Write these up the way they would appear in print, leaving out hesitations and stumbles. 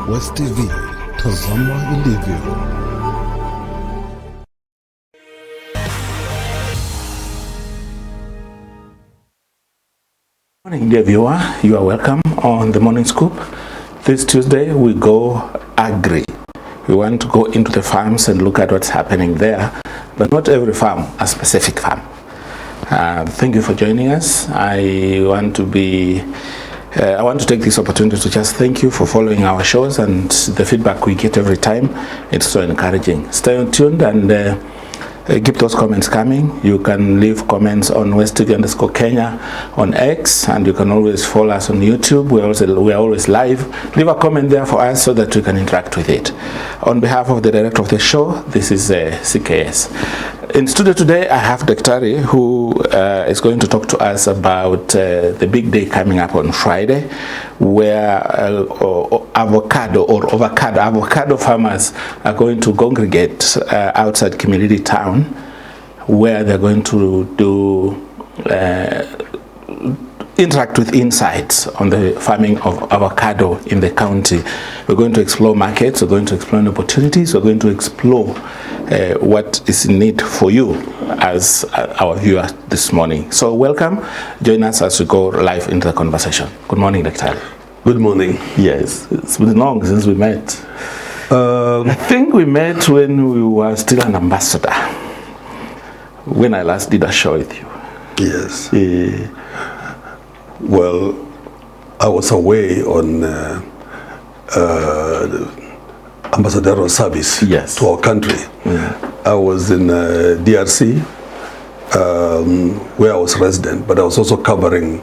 West TV, tazama ilivyo. Morning, dear viewer. You are welcome on the Morning Scoop. This Tuesday we go agri. We want to go into the farms and look at what's happening there, but not every farm, a specific farm. Thank you for joining us. I want to take this opportunity to just thank you for following our shows and the feedback we get every time. It's so encouraging. Stay tuned and keep those comments coming. You can leave comments on WestTV_Kenya on X, and you can always follow us on YouTube. We are always live. Leave a comment there for us so that we can interact with it. On behalf of the director of the show, this is CKS. In studio today, I have Daktari, who is going to talk to us about the big day coming up on Friday, where avocado farmers are going to congregate outside community town, where they're going to do interact with insights on the farming of avocado in the county. We're going to explore markets, we're going to explore opportunities, we're going to explore what is in need for you as our viewer this morning. So welcome, join us as we go live into the conversation. Good morning, Dr. Good morning. Yes, it's been long since we met. I think we met when we were still an ambassador, when I last did a show with you. Yes. Well, I was away on ambassadorial service to our country. I was in DRC, where I was resident, but I was also covering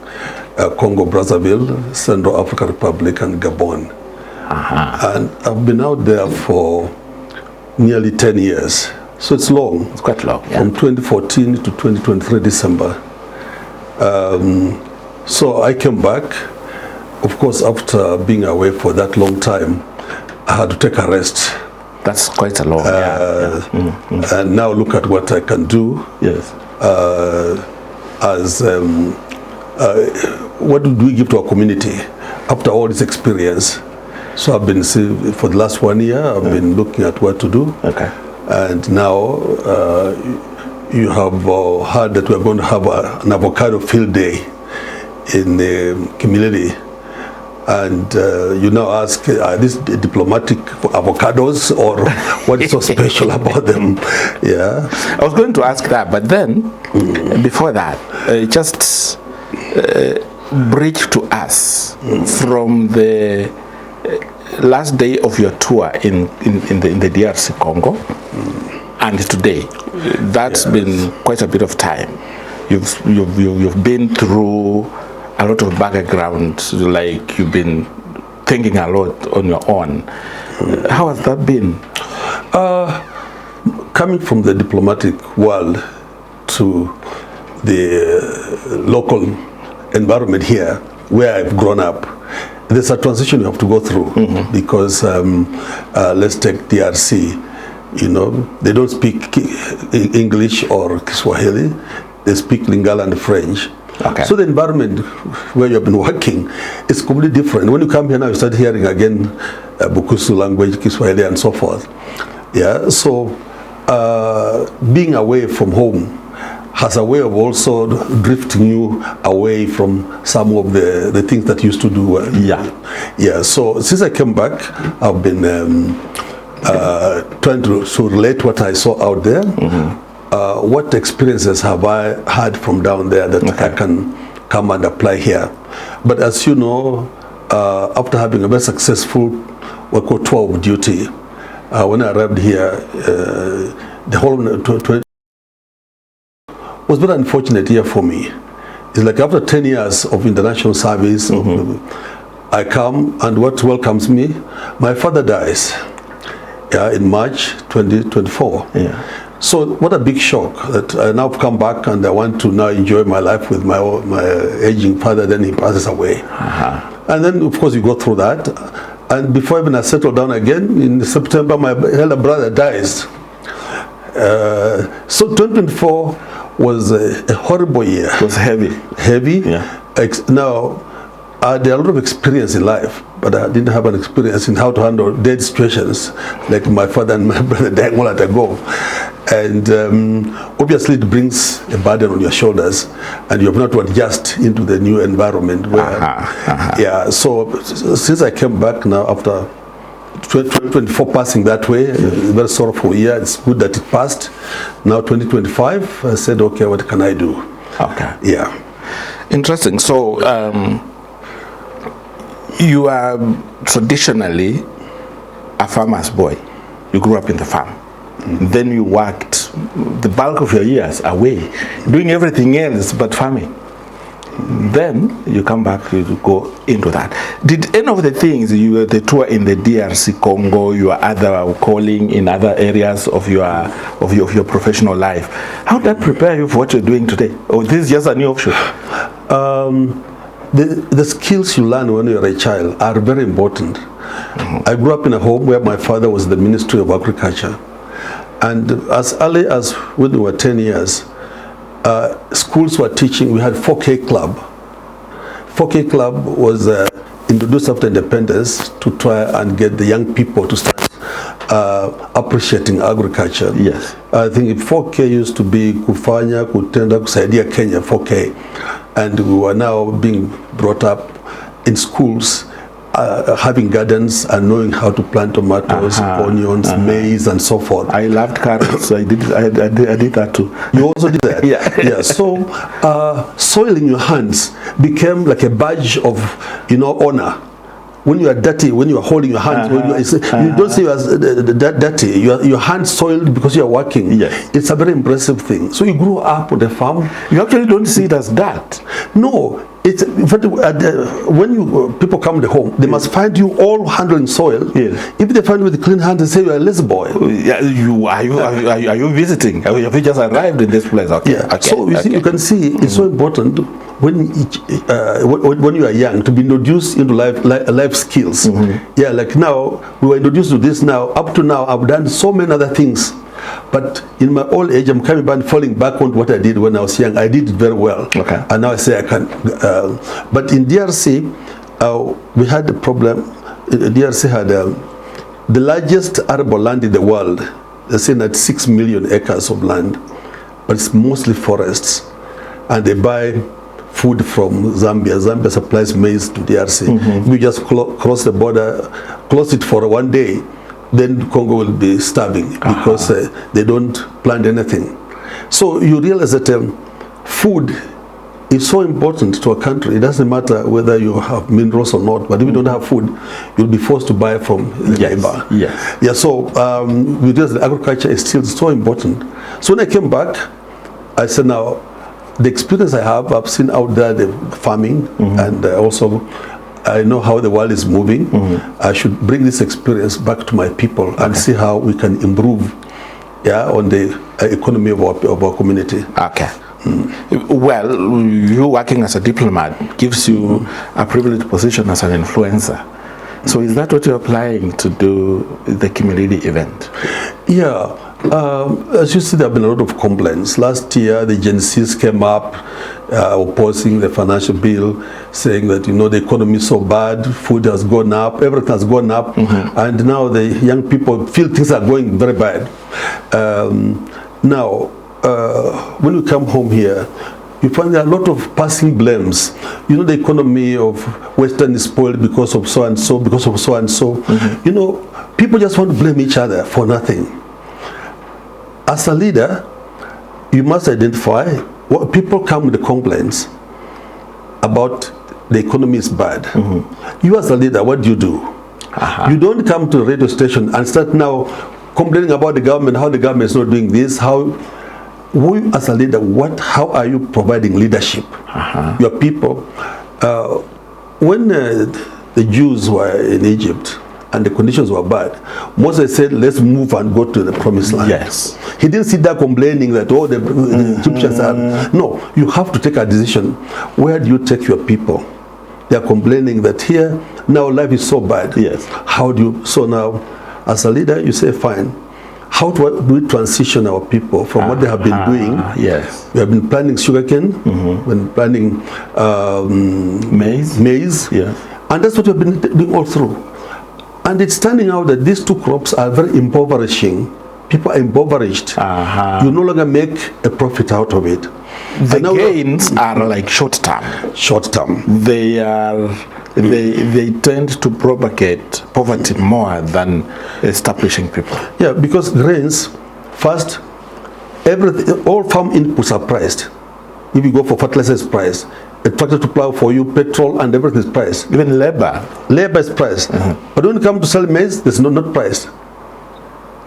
Congo, Brazzaville, Central African Republic, and Gabon. And I've been out there for nearly 10 years. So it's long. It's quite long. Yeah. From 2014 to 2023 December. So I came back. Of course, after being away for that long time, I had to take a rest. That's quite a long. And now look at what I can do. Yes. What do we give to our community after all this experience? So I've been, for the last 1 year, I've been looking at what to do. Okay. And now you have heard that we're going to have an avocado field day in the community. And you now ask, are these diplomatic avocados, or what is so special about them? Yeah. I was going to ask that, but then before that, just bridge to us from the last day of your tour in the DRC Congo and today. That's been quite a bit of time. You've been through a lot of background, like you've been thinking a lot on your own. How has that been? Coming from the diplomatic world to the local environment here, where I've grown up, there's a transition you have to go through because let's take DRC. You know, they don't speak English or Kiswahili. They speak Lingala and French. Okay. So the environment where you've been working is completely different. When you come here now, you start hearing again Bukusu language, Kiswahili, and so forth. Yeah. So being away from home has a way of also drifting you away from some of the things that you used to do. Yeah. So since I came back, I've been trying to relate what I saw out there. What experiences have I had from down there that I can come and apply here? But as you know, after having a very successful what called tour of duty, when I arrived here, the whole was very unfortunate year for me. It's like after 10 years of international service, I come, and what welcomes me, my father dies in March 2024. Yeah. So what a big shock that I now come back and I want to now enjoy my life with my aging father, then he passes away. And then of course you go through that. And before even I settle down again, in September my elder brother dies. So 2024 was a horrible year. It was heavy. Heavy. Yeah. Now had a lot of experience in life, but I didn't have an experience in how to handle dead situations, like my father and my brother dying all at a go. And obviously it brings a burden on your shoulders, and you have not to adjust into the new environment. Where, yeah, so since I came back now after 2024 passing that way, a very sorrowful year, it's good that it passed. Now 2025, I said, okay, what can I do? Okay. Yeah. Interesting. So you are traditionally a farmer's boy. You grew up in the farm. Then you worked the bulk of your years away, doing everything else but farming. Then you come back to go into that. Did any of the things, the tour in the DRC Congo, your other calling in other areas of your professional life, how did that prepare you for what you're doing today? Or this is just a new offshoot? The skills you learn when you're a child are very important. I grew up in a home where my father was the Ministry of Agriculture. And as early as when we were 10 years, schools were teaching, we had 4K Club. 4K Club was introduced after independence to try and get the young people to start appreciating agriculture. Yes. I think 4K used to be kufanya, kutenda, kusaidia Kenya, 4K. And we were now being brought up in schools, having gardens and knowing how to plant tomatoes, onions, maize, and so forth. I loved carrots. I did that too. You also did that? Yeah. Yeah. So soil in your hands became like a badge of, honor. When you are dirty, when you are holding your hands, you don't say you are dirty. Your hands soiled because you are working. Yes. It's a very impressive thing. So you grew up on the farm. You actually don't see it as dirt. No. It's, in fact, when people come to home, they must find you all handling soil. Yes. If they find you with clean hands, they say you are a lazy boy. Yeah, are you visiting? Have you just arrived in this place? Okay. Yeah. Okay. So you can see it's so important when you are young to be introduced into life skills. Yeah, like now we were introduced to this. Now up to now, I've done so many other things. But in my old age, I'm coming back, falling back on what I did when I was young. I did it very well. Okay. And now I say I can. But in DRC, we had a problem. DRC had the largest arable land in the world. They're saying that 6 million acres of land. But it's mostly forests. And they buy food from Zambia. Zambia supplies maize to DRC. We just cross the border, close it for one day. Then Congo will be starving because they don't plant anything. So you realize that food is so important to a country. It doesn't matter whether you have minerals or not, but if you don't have food, you'll be forced to buy from the neighbor. Yes. Yeah, so we realize that agriculture is still so important. So when I came back, I said, now, the experience I have, I've seen out there the farming, and also I know how the world is moving. I should bring this experience back to my people and see how we can improve on the economy of our community. Okay. Well, you working as a diplomat gives you a privileged position as an influencer. So is that what you're applying to do the Kimilili event? Yeah. As you see, there have been a lot of complaints. Last year, the Gen Zs came up opposing the financial bill, saying that, the economy is so bad, food has gone up, everything has gone up, and now the young people feel things are going very bad. Now, when we come home here, you find there are a lot of passing blames. The economy of Western is spoiled because of so and so, because of so and so. People just want to blame each other for nothing. As a leader, you must identify what people come with the complaints about the economy is bad. You as a leader, what do? You don't come to a radio station and start now complaining about the government, how the government is not doing this, you as a leader, how are you providing leadership? Your people. When the Jews were in Egypt and the conditions were bad, Moses said, let's move and go to the promised land. Yes. He didn't sit there complaining that, the Egyptians are... No, you have to take a decision. Where do you take your people? They are complaining that here, now life is so bad. Yes. How do you... So now, as a leader, you say, fine. how do we transition our people from what they have been doing? Yes. We have been planting sugarcane, we've been planting maize, Yes. and that's what we've been doing all through. And it's turning out that these two crops are very impoverishing. People are impoverished. You no longer make a profit out of it. The gains are like short term. Short term. They tend to propagate poverty more than establishing people. Yeah, because grains, first, all farm inputs are priced. If you go for fertilizer, it's priced. A tractor to plow for you, petrol, and everything is priced. Even labor. Labor is priced. But when you come to sell maize, there's not priced.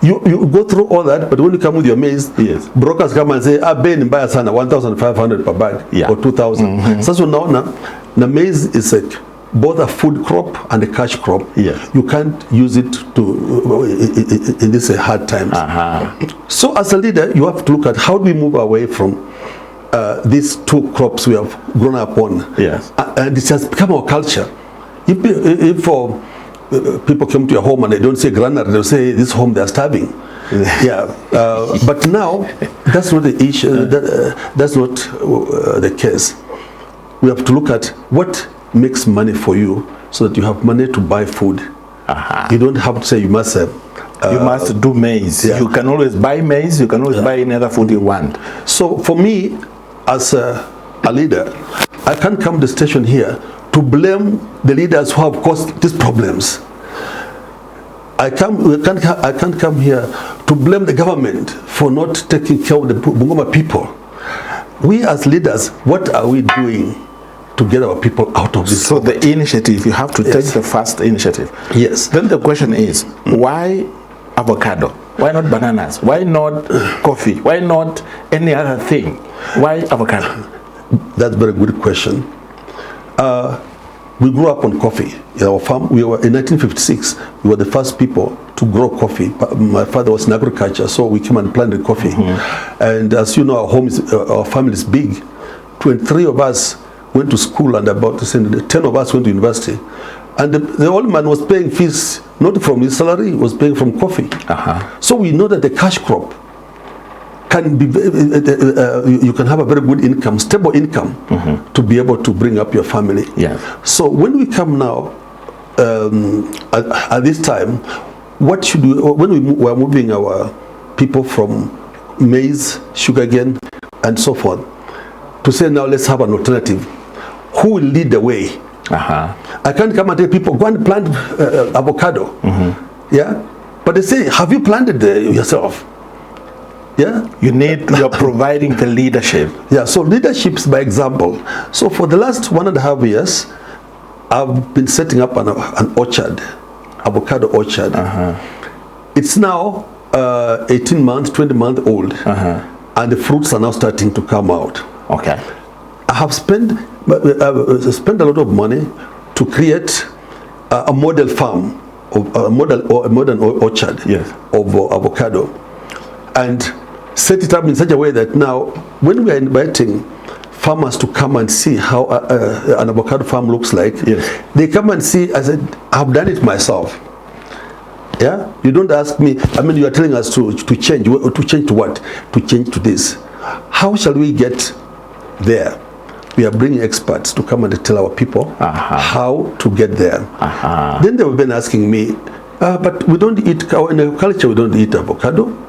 You go through all that, but when you come with your maize, Yes. brokers come and say, Ben buy sana 1,500 per bag, Yeah. or 2,000. So now maize is like both a food crop and a cash crop. Yes. You can't use it in these hard times. So as a leader, you have to look at how do we move away from these two crops we have grown up on. Yes. And it has become our culture. If people come to your home and they don't say granary, they'll say this home they're starving. Yeah. But now that's not the issue. That's not the case. We have to look at what makes money for you so that you have money to buy food. You don't have to say you must have. You must do maize. Yeah. You can always buy maize. You can always buy any other food you want. So for me, as a leader, I can't come to the station here to blame the leaders who have caused these problems. I can't come here to blame the government for not taking care of the Bungoma people. We as leaders, what are we doing to get our people out of this? So the initiative, you have to take the first initiative. Yes. Then the question is, why avocado? Why not bananas? Why not coffee? Why not any other thing? Why avocado? That's a very good question. We grew up on coffee. In our farm, we were in 1956. We were the first people to grow coffee. My father was in agriculture, so we came and planted coffee. And as you know, our family is big. 23 of us went to school, and about 10 of us went to university. And the old man was paying fees not from his salary; he was paying from coffee. So we know that the cash crop can be, you can have a very good income, stable income, to be able to bring up your family. Yes. So when we come now, at this time, what should we, when we are moving our people from maize, sugarcane, and so forth, to say now let's have an alternative. Who will lead the way? I can't come and tell people, go and plant avocado. Yeah? But they say, have you planted yourself? Yeah, you're providing the leadership. Yeah, so leadership is by example. So for the last 1.5 years, I've been setting up an orchard, avocado orchard. It's now 18 months, 20 months old, and the fruits are now starting to come out. Okay. I have spent a lot of money to create a model farm, a modern orchard of avocado, and set it up in such a way that now when we are inviting farmers to come and see how an avocado farm looks like, they come and see. I said, I've done it myself. Yeah, you don't ask me. I mean, you are telling us to change. To change to what? To change to this. How shall we get there? We are bringing experts to come and tell our people how to get there. Then they've been asking me, but we don't eat, in our culture we don't eat avocado.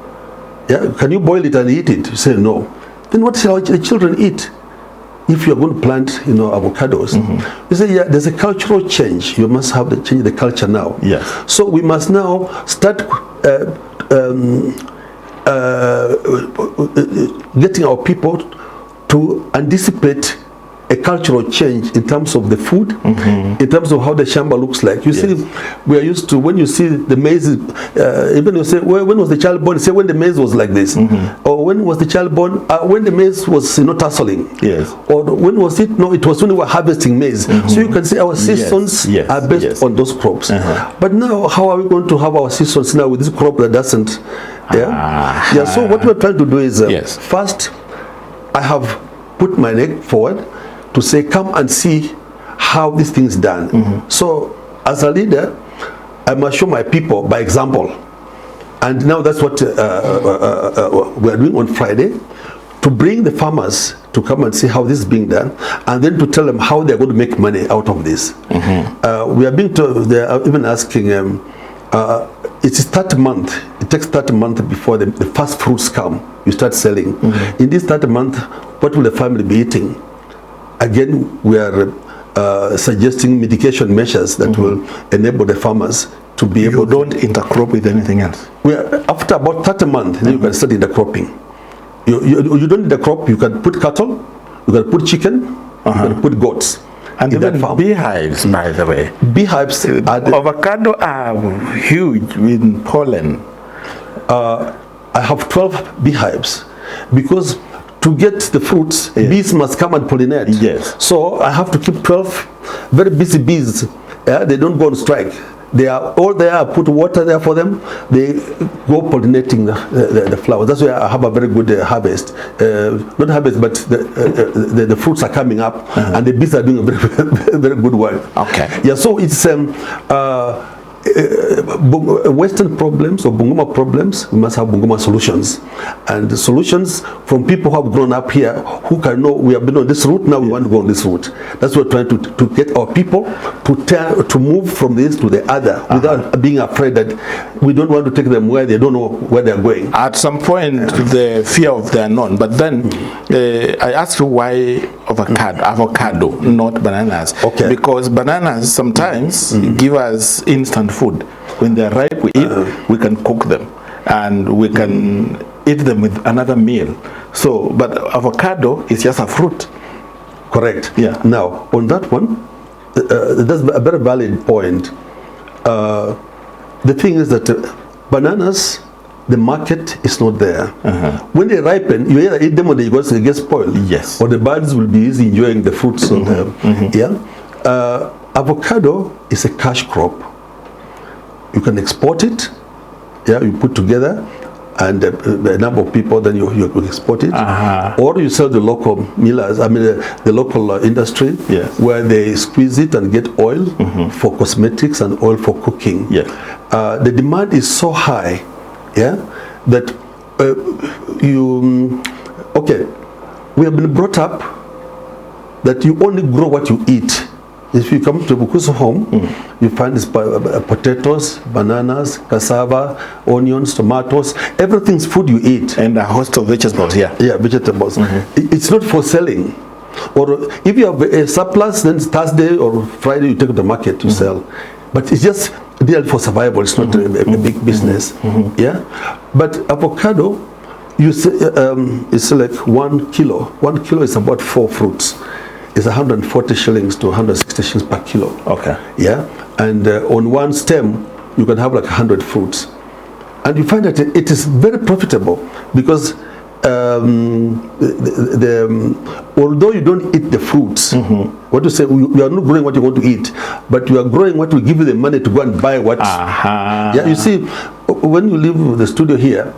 Yeah, can you boil it and eat it? You say no. Then what shall the children eat? If you're going to plant, avocados, you say, yeah, there's a cultural change. You must have to change the culture now. Yes. So we must now start getting our people to anticipate a cultural change in terms of the food, in terms of how the shamba looks like. You see, we are used to, when you see the maize, even you say, well, when was the child born? You say, when the maize was like this. Or when was the child born? When the maize was tasseling. Yes. Or when was it? No, it was when we were harvesting maize. So you can see our seasons are based on those crops. But now, how are we going to have our seasons now with this crop that doesn't? Yeah. So what we're trying to do is, first, I have put my neck forward to say, come and see how this thing is done. So as a leader, I must show my people by example. And now that's what we are doing on Friday, to bring the farmers to come and see how this is being done, and then to tell them how they're going to make money out of this. We are being told, they are even asking, it's 30 months, it takes 30 months before the first fruits come, you start selling. In this 30 months, what will the family be eating? Again, we are suggesting mitigation measures that will enable the farmers to be able to... You don't intercrop with anything else? After about 30 months, then you can start intercropping. You don't need a crop, you can put cattle, you can put chicken, you can put goats. And even beehives, by the way. Beehives are... Avocado are huge in pollen. I have 12 beehives, because to get the fruits, bees must come and pollinate. Yes. So I have to keep 12 very busy bees. They don't go on strike. They are all there. I put water there for them. They go pollinating the flowers. That's why I have a very good harvest. Not harvest, but the fruits are coming up, and the bees are doing a very, very good work. Okay. Yeah. So it's Western problems or Bungoma problems. We must have Bungoma solutions, and the solutions from people who have grown up here, who can know we have been on this route. Now we want to go on this route. That's what we're trying to get our people to move from this to the other without being afraid that we don't want to take them where they don't know where they're going. At some point, the fear of the unknown. But then I asked you why avocado, not bananas. Okay. Because bananas sometimes give us instant food. When they're ripe, we eat, we can cook them, and we can eat them with another meal. So, but avocado is just a fruit. Correct. Yeah. Now, on that one, that's a very valid point. The thing is that bananas, the market is not there. When they ripen, you either eat them or they get spoiled. Yes. Or the birds will be easy enjoying the fruits on them. Yeah. Avocado is a cash crop. You can export it. Yeah, you put together, and a number of people, then you export it, or you sell the local millers. I mean, the local industry, where they squeeze it and get oil for cosmetics and oil for cooking. The demand is so high, that we have been brought up that you only grow what you eat. If you come to Bukusu home, you find this potatoes, bananas, cassava, onions, tomatoes, everything's food you eat. And a host of vegetables, Yeah, vegetables. It's not for selling. Or if you have a surplus, then Thursday or Friday you take to the market to sell. But it's just deal for survival. It's not a big business. Yeah. But avocado, you say, it's like 1 kilo. 1 kilo is about 4 fruits. It's 140 shillings to 160 shillings per kilo. Okay. Yeah. And on one stem, you can have like 100 fruits. And you find that it is very profitable, because although you don't eat the fruits, what you say, you are not growing what you want to eat, but you are growing what will give you the money to go and buy what. Yeah, you see, when you leave the studio here,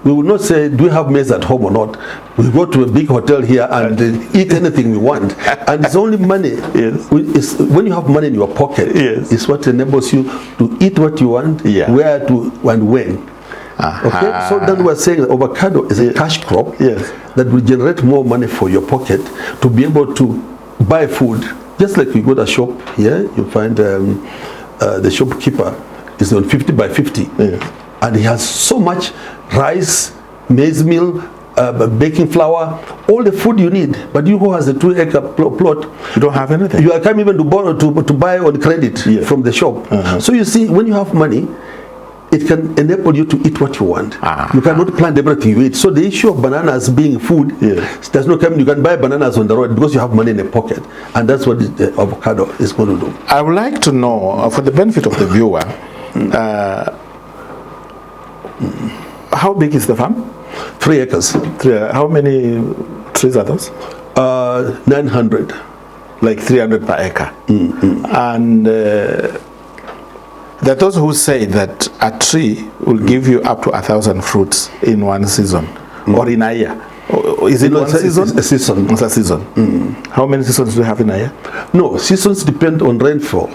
we will not say, do you have maize at home or not? We go to a big hotel here and eat anything we want. And it's only money. It's, when you have money in your pocket, it's what enables you to eat what you want, where to and when. Okay, so then we're saying that avocado is a cash crop that will generate more money for your pocket to be able to buy food. Just like you go to a shop here, you find the shopkeeper is on 50 by 50. And he has so much rice, maize meal, baking flour, all the food you need. But you who has a 2-acre plot, you don't have anything. You can't even to borrow to buy on credit from the shop. So you see, when you have money, it can enable you to eat what you want. You cannot plant everything you eat. So the issue of bananas being food does not come. You can buy bananas on the road because you have money in the pocket, and that's what the avocado is going to do. I would like to know, for the benefit of the viewer, how big is the farm? 3 acres. How many trees are those? 900. Like 300 per acre. And there are those who say that a tree will give you up to 1,000 fruits in one season or in a year. Is it one season? It's a season. It's a season. How many seasons do you have in a year? No, seasons depend on rainfall.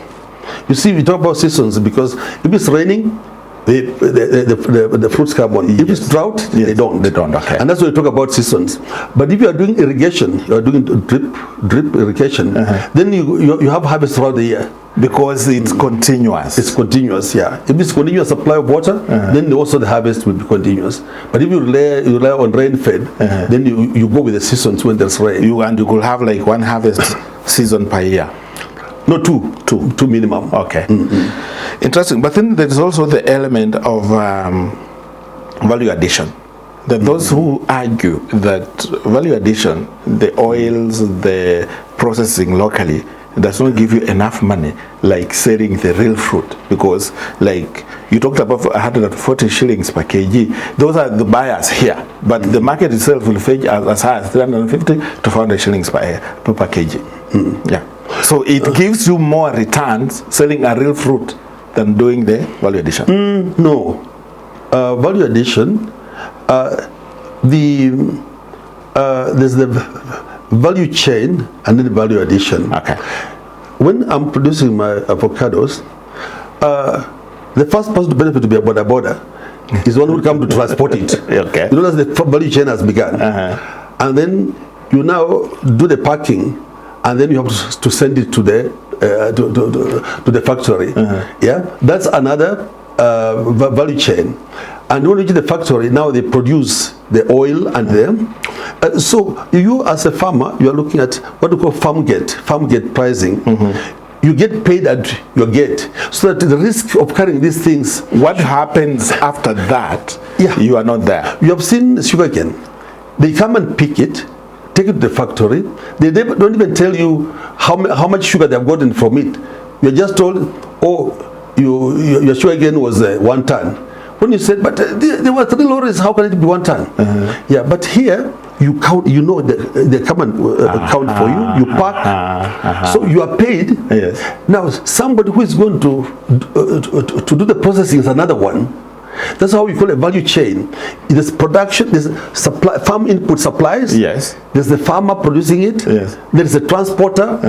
You see, we talk about seasons because if it's raining, the fruits come on. If it's drought, Yes. they don't. They don't, okay. And that's why we talk about seasons. But if you are doing irrigation, you are doing drip irrigation, then you have harvest throughout the year. Because it's continuous. It's continuous, yeah. If it's continuous supply of water, then also the harvest will be continuous. But if you rely on rain-fed, then you go with the seasons when there's rain. You could have like one harvest season per year. No, two minimum. Okay. Interesting. But then there's also the element of value addition. That those who argue that value addition, the oils, the processing locally, does not give you enough money like selling the real fruit, because like you talked about 140 shillings per kg, those are the buyers here, but the market itself will fetch as high as 350 to 400 shillings per kg. Yeah, so it gives you more returns selling a real fruit than doing the value addition. No, value addition, there's the value chain and then value addition. Okay. When I'm producing my avocados, the first person to benefit to be a border is the one who will come to transport it. Okay. You know, that's the value chain has begun. And then you now do the packing, and then you have to send it to the to the factory. Yeah, that's another value chain. And when you reach the factory, now they produce the oil and them. So you as a farmer, you are looking at what we call farm gate pricing. You get paid at your gate, so that the risk of carrying these things. What happens after that? Yeah. You are not there. You have seen sugarcane. They come and pick it, take it to the factory. They don't even tell you how much sugar they have gotten from it. You're just told, oh, your sugarcane was 1 ton. When you said, but there were 3 lorries, how can it be 1 ton? Yeah, but here you count. You know, they come and count for you. You pack, so you are paid. Yes. Now somebody who is going to do the processing is another one. That's how we call a value chain. There's production, there's supply, farm input supplies. Yes. There's the farmer producing it. Yes. There's the transporter.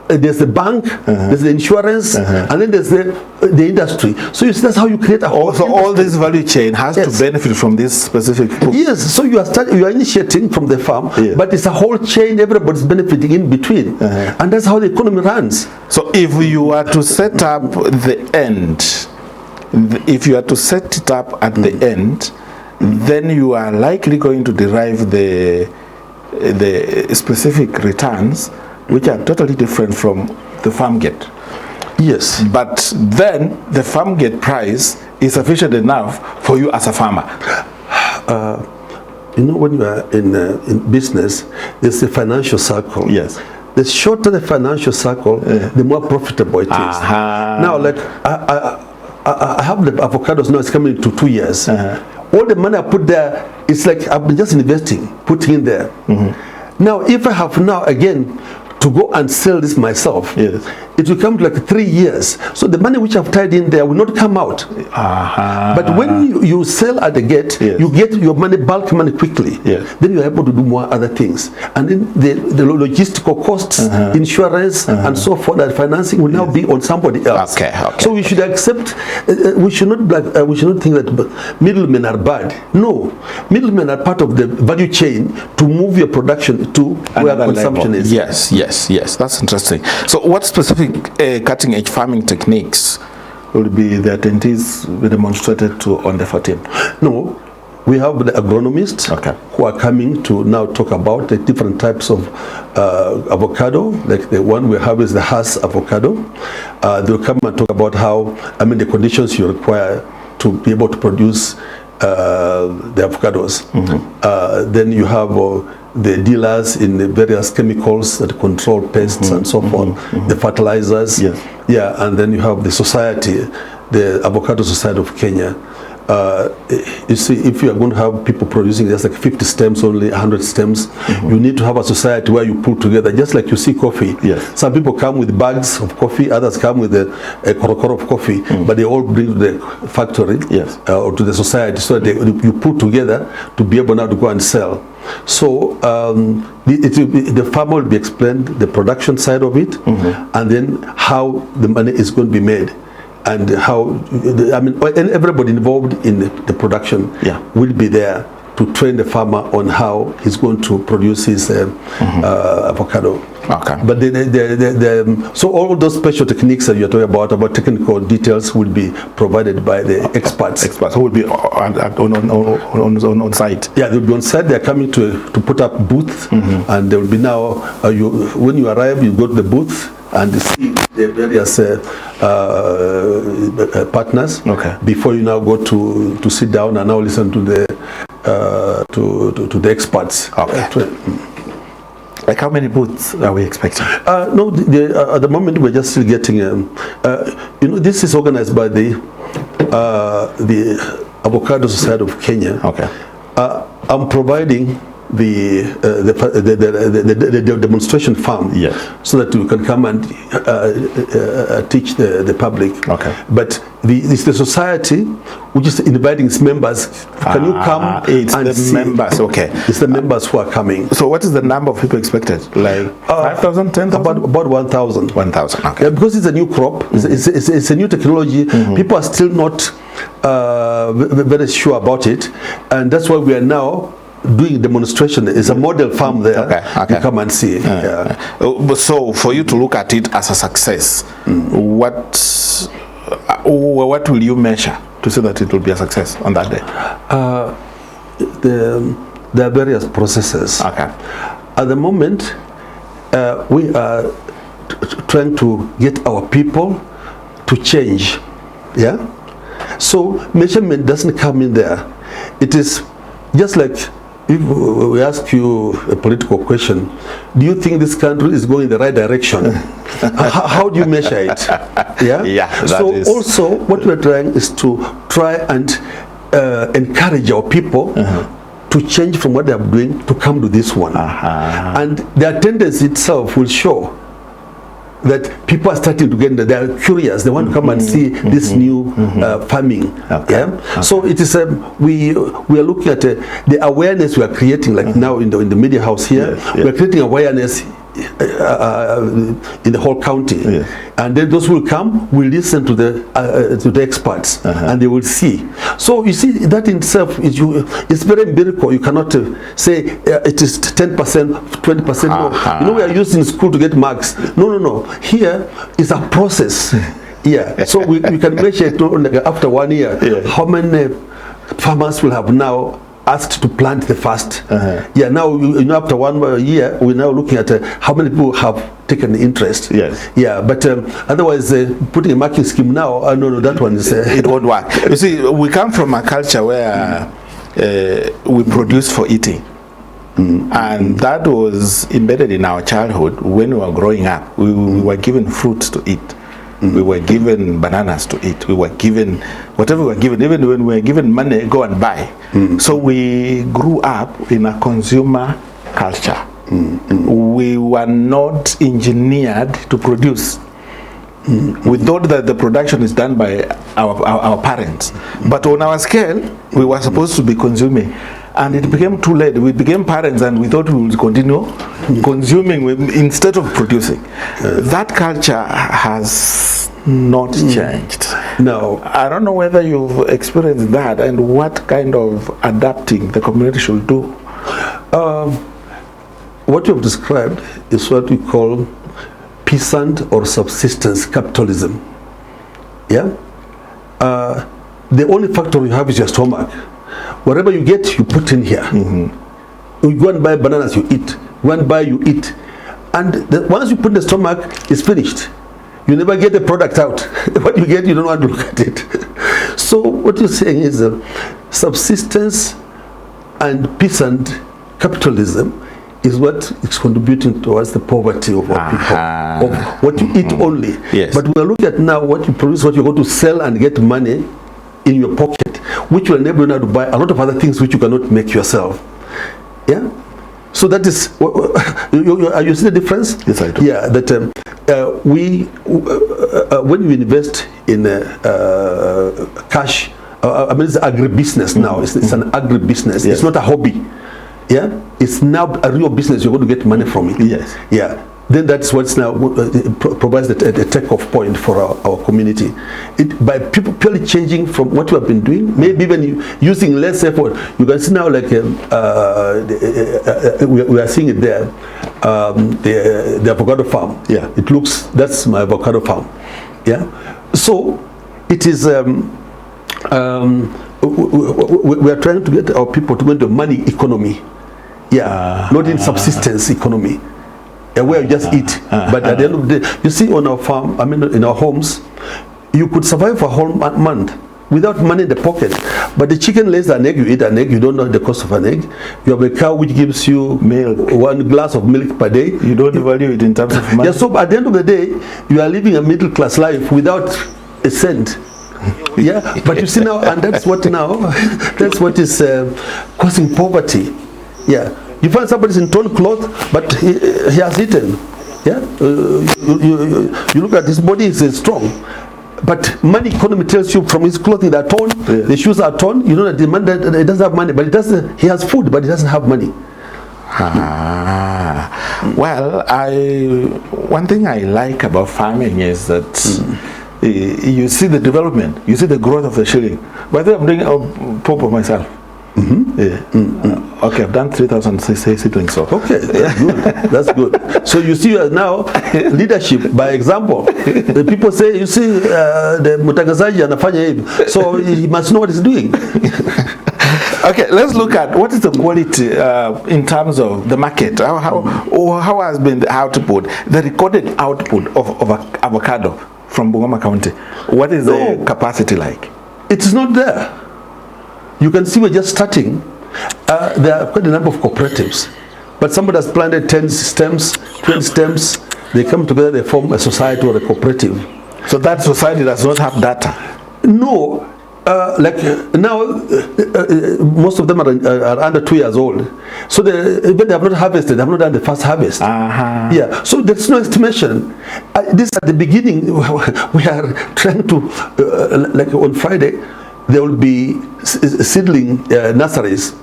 There's the bank, there's the insurance, and then there's the industry. So you see, that's how you create a whole Also, all this value chain has to benefit from this specific fruit. Yes, so you are initiating from the farm, but it's a whole chain, everybody's benefiting in between. And that's how the economy runs. So if you are to set up the end, if you are to set it up at the end, then you are likely going to derive the specific returns, which are totally different from the farm gate. Yes. But then the farm gate price is sufficient enough for you as a farmer. You know, when you are in business, there's the financial circle. Yes. The shorter the financial circle, the more profitable it is. Now, like I have the avocados now, it's coming to 2 years. All the money I put there, it's like I've been just investing, putting in there. Now, if I have now again to go and sell this myself, it will come to like 3 years. So the money which I've tied in there will not come out. But when you sell at the gate, you get your money, bulk money quickly. Then you're able to do more other things. And then the logistical costs, insurance, and so forth, that financing will now be on somebody else. So we should accept, we should not think that middlemen are bad. No, middlemen are part of the value chain to move your production to where consumption is. Yes, that's interesting. So what specific cutting-edge farming techniques will be the attendees be demonstrated to on the 14th? No, we have the agronomists who are coming to now talk about the different types of avocado. Like the one we have is the Hass avocado. They'll come and talk about how, the conditions you require to be able to produce the avocados. Then you have the dealers in the various chemicals that control pests and so forth, the fertilizers. And then you have the society, the Avocado Society of Kenya. You see, if you are going to have people producing just like 50 stems, only 100 stems, you need to have a society where you pull together, just like you see coffee. Some people come with bags of coffee, others come with a korokoro of coffee, but they all bring to the factory or to the society, so that you pull together to be able now to go and sell. So the farmer will be explained the production side of it, and then how the money is going to be made. and how, I mean, and everybody involved in the production will be there to train the farmer on how he's going to produce his avocado. Okay. But so all those special techniques that you're talking about technical details, will be provided by the experts. Experts who will be on site. Yeah, they'll be on site. They're coming to put up booths, and there will be now, when you arrive, you go to the booth and see the various partners before you now go to sit down and now listen to the experts. Okay. Like how many booths are we expecting? No, at the moment we're just still getting. This is organized by the Avocado Society of Kenya. Okay. I'm providing the demonstration farm, so that we can come and teach the public. Okay. But it's the society which is inviting its members. Can you come it's and the see? members, okay. It's the members who are coming. So what is the number of people expected? Like 5,000, 10,000? About 1,000. 1,000, okay. Yeah, because it's a new crop, it's a new technology. People are still not very sure about it, and that's why we are now doing demonstration. It's a model farm there. Okay. You come and see. So for you to look at it as a success, what will you measure to say that it will be a success on that day? There are various processes. Okay. At the moment, we are trying to get our people to change. Yeah. So measurement doesn't come in there. It is just like, if we ask you a political question, do you think this country is going in the right direction? How do you measure it? Yeah. So also, what we're trying is to try and encourage our people to change from what they're doing to come to this one, and their tendency itself will show that people are starting to get there. They are curious. They want to come and see this new farming. So it is we are looking at the awareness we are creating, like now in the media house here. We are creating awareness in the whole county, and then those who will come will listen to the experts, and they will see. So you see, that in itself it's very empirical. You cannot say it is 10%, 20%. No, we are used in school to get marks. No. Here is a process. So we can measure it after 1 year. How many farmers will have now asked to plant the first. Now after 1 year, we're now looking at how many people have taken interest. But otherwise, putting a marking scheme now, no, that one is it won't work. You see, we come from a culture where we produce for eating. And that was embedded in our childhood. When we were growing up, we were given fruits to eat. We were given bananas to eat. We were given whatever we were given. Even when we were given money, go and buy. So we grew up in a consumer culture. We were not engineered to produce. We thought that the production is done by our parents. But on our scale, we were supposed to be consuming. And it became too late. We became parents and we thought we would continue consuming instead of producing. That culture has not changed. No. I don't know whether you've experienced that and what kind of adapting the community should do. What you've described is what we call peasant or subsistence capitalism. The only factor you have is your stomach. Whatever you get, you put in here. You go and buy bananas, you eat. Go and buy, you eat. And once you put in the stomach, it's finished. You never get the product out. What you get, you don't want to look at it. So what you're saying is subsistence and peasant capitalism is what is contributing towards the poverty of our people, of what you eat only. But we're looking at now what you produce, what you're going to sell and get money in your pocket, which will enable you now to buy a lot of other things which you cannot make yourself. So that is, you see the difference? Yes, I do. That when you invest in cash, I mean, it's agribusiness now. It's an agribusiness. It's not a hobby. It's now a real business. You're going to get money from it. then that's what's now provides a take-off point for our community. By people purely changing from what we have been doing, maybe even using less effort. You can see now, like we are seeing it there, the avocado farm. Yeah, it looks, that's my avocado farm. Yeah, so it is. We are trying to get our people to go into money economy. Yeah, not in subsistence economy. Where you just eat, but at the end of the day, you see, on our farm, I mean, in our homes, you could survive for a whole month without money in the pocket. But the chicken lays an egg, you eat an egg, you don't know the cost of an egg. You have a cow which gives you milk, 1 glass of milk per day. You don't value it in terms of money. Yeah, so at the end of the day, you are living a middle class life without a cent. Yeah, but you see now, and that's what now, that's what is causing poverty. Yeah. You find somebody's in torn cloth, but he has eaten. Yeah, you look at his body is strong, but money economy tells you from his clothing that torn, the shoes are torn. You know that the man that he doesn't have money, but he doesn't. He has food, but he doesn't have money. Well, one thing I like about farming is that you see the development, you see the growth of the shilling. By the way, I'm doing a pop of myself. Okay, I've done 3,000 seedlings. So okay, that's good. That's good. So you see now leadership by example. The people say, you see, the mutangazaji anafanya hivi, so he must know what he's doing. Okay, let's look at what is the quality in terms of the market. How has been the output, the recorded output of avocado from Bungoma County? What is the capacity like? It is not there. You can see we're just starting. There are quite a number of cooperatives, but somebody has planted 10 stems, 20 stems. They come together, they form a society or a cooperative. So that society does not have data? No. Like now, most of them are under 2 years old. So even they have not harvested, they have not done the first harvest. Yeah, so there's no estimation. This at the beginning, we are trying to, like on Friday, there will be seedling nurseries.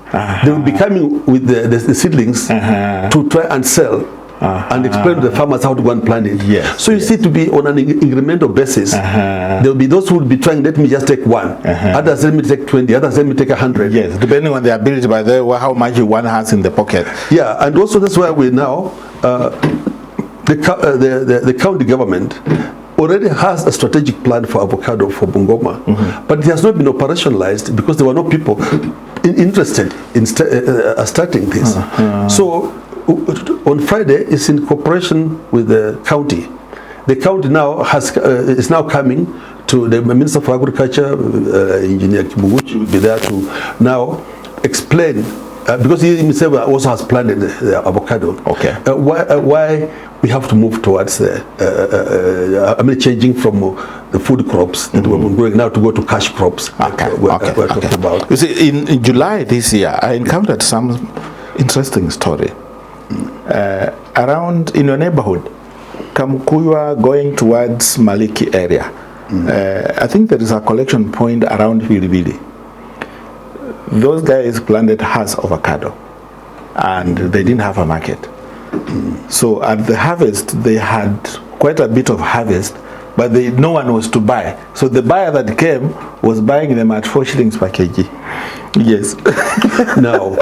They will be coming with the seedlings to try and sell and explain to the farmers how to go and plant it. Yes, so you see, to be on an incremental basis. There will be those who will be trying, let me just take one. Others, let me take 20. Others, let me take 100. Yes, depending on the ability, by the way, how much one has in the pocket. Yeah, and also that's why we now, the county government already has a strategic plan for avocado for Bungoma, but it has not been operationalized because there were no people interested in starting this. So on Friday, it's in cooperation with the county. The county now is now coming to the Minister for Agriculture, Engineer Kibuguchi, will be there to now explain, because he himself also has planted the avocado. Okay. Why we have to move towards changing from the food crops that we've been growing now to go to cash crops. We're talking about. You see, in July this year, I encountered some interesting story. Around in your neighborhood, Kamukuywa going towards Maliki area. I think there is a collection point around Vilibili. Those guys planted Hass avocado and they didn't have a market. So at the harvest, they had quite a bit of harvest, but no one was to buy. So the buyer that came was buying them at 4 shillings per kg. Yes. Now,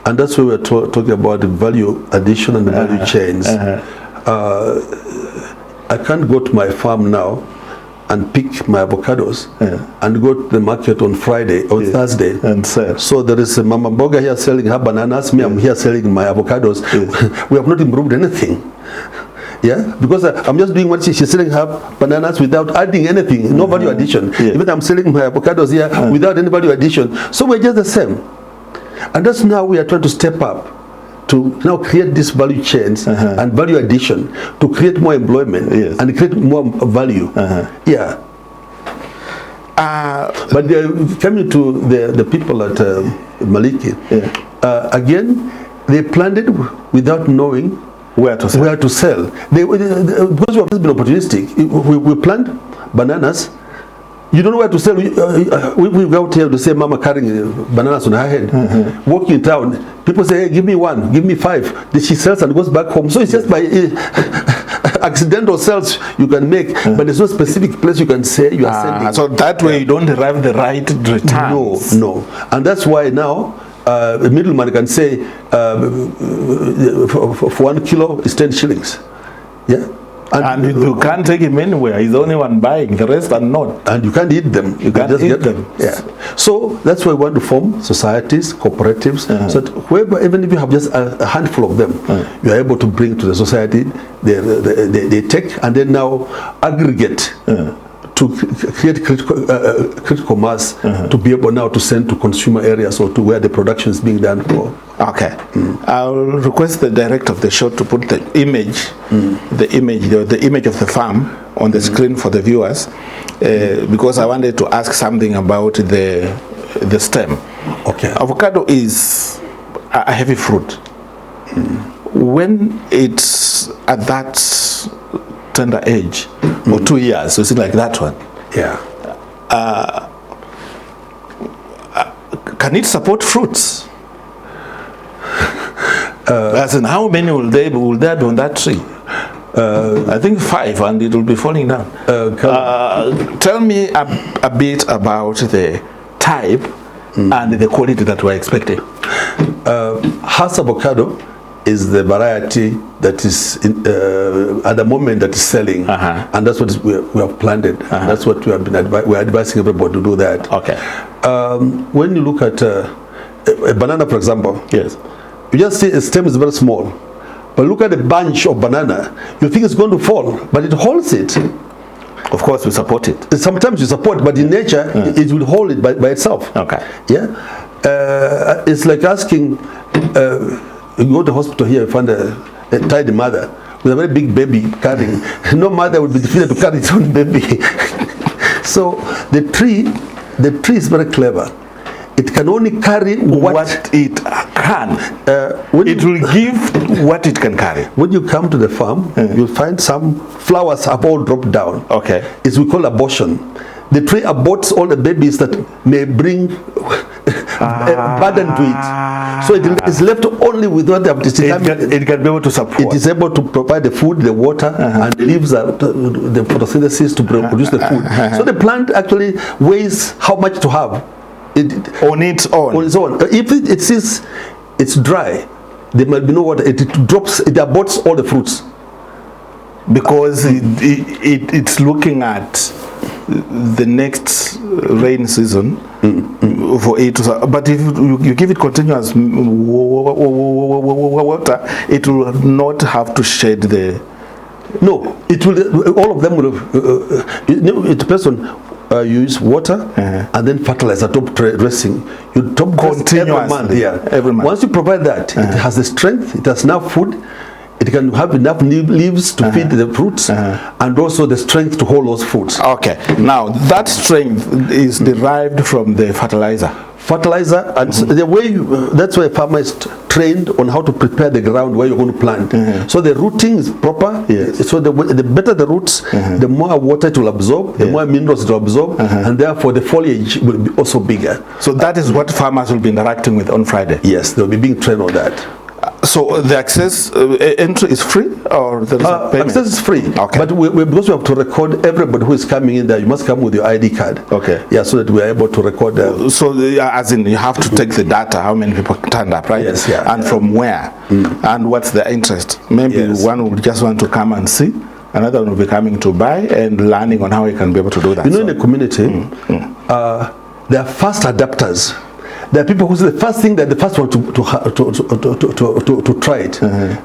and that's where we're talking about the value addition and the value chains. I can't go to my farm now and pick my avocados and go to the market on Friday or Thursday and sell. So there is a Mama Boga here selling her bananas, me I'm here selling my avocados. We have not improved anything. Yeah, because I'm just doing what she's selling her bananas without adding anything, no value addition. Even I'm selling my avocados here without any value addition. So we're just the same. And that's now we are trying to step up to now create these value chains and value addition to create more employment and create more value. Yeah. But coming to the people at Maliki, again, they planted without knowing where to sell. Because we have been opportunistic. We plant bananas. You don't know where to sell. We go out here to say mama carrying bananas on her head. Walking in town, people say, hey, give me one, give me 5. Then she sells and goes back home. So it's just by accidental sales you can make, but there's no specific place you can say you are sending. So that way you don't derive the right returns. No. And that's why now a middleman can say for 1 kilo is 10 shillings. Yeah. And you can't take him anywhere. He's the only one buying. The rest are not. And you can't eat them. You can't just eat get them. Yeah. So that's why we want to form societies, cooperatives, so that whoever, even if you have just a handful of them, you are able to bring to the society, they take and then now aggregate to create critical mass to be able now to send to consumer areas or to where the production is being done for. Okay. I'll request the director of the show to put the image, the image of the farm on the screen for the viewers, because I wanted to ask something about the stem. Okay. Avocado is a heavy fruit. When it's at that tender age, or 2 years, so it's like that one. Yeah. Can it support fruits? As in, how many will there be on that tree? I think 5, and it will be falling down. Tell me a bit about the type and the quality that we're expecting. Hass avocado is the variety that is at the moment that is selling, and that's what we have planted. That's what we have been we're advising everybody to do that. Okay. When you look at a banana, for example, yes, you just see a stem is very small, but look at the bunch of banana, you think it's going to fall, but it holds it. Of course, we support it. Sometimes you support, but in nature, it will hold it by itself. Okay. Yeah. It's like asking. You go to the hospital here, you find a tidy mother with a very big baby carrying. No mother would be defeated to carry its own baby. So the tree is very clever. It can only carry what it can. It will give what it can carry. When you come to the farm, you'll find some flowers have all dropped down. Okay. It's we call abortion. The tree aborts all the babies that may bring burden to it. So it is left only with what it can be able to support. It is able to provide the food, the water, and leaves the photosynthesis to produce the food. So the plant actually weighs how much to have. On its own. On its own. If it sees it's dry, there might be no water. It drops. It aborts all the fruits because it's looking at the next rain season for it. But if you give it continuous water, it will not have to shed the. No, it will. All of them will. It depends on. You use water and then fertilizer, top dressing. You top continuously every month. Yeah, every month. Once you provide that, it has the strength. It has enough food. It can have enough leaves to feed the fruits, and also the strength to hold those fruits. Okay. Now that strength is derived from the fertilizer. Fertilizer, and the way that's why a farmer is trained on how to prepare the ground where you're going to plant. So the rooting is proper. Yes. So the better the roots, the more water it will absorb, the more minerals it will absorb, and therefore the foliage will be also bigger. So that is what farmers will be interacting with on Friday. Yes, they'll be being trained on that. So the access entry is free, or there is a payment? Access is free. Okay. But because we have to record everybody who is coming in there, you must come with your ID card. Okay. Yeah, so that we are able to record them. So as in you have to take the data, how many people turned up, right? Yes. Yeah. And from where? And what's the interest? Maybe one would just want to come and see. Another one will be coming to buy and learning on how he can be able to do that. You know, in the community, there are fast adapters. There are people who say the first thing that the first one to try it.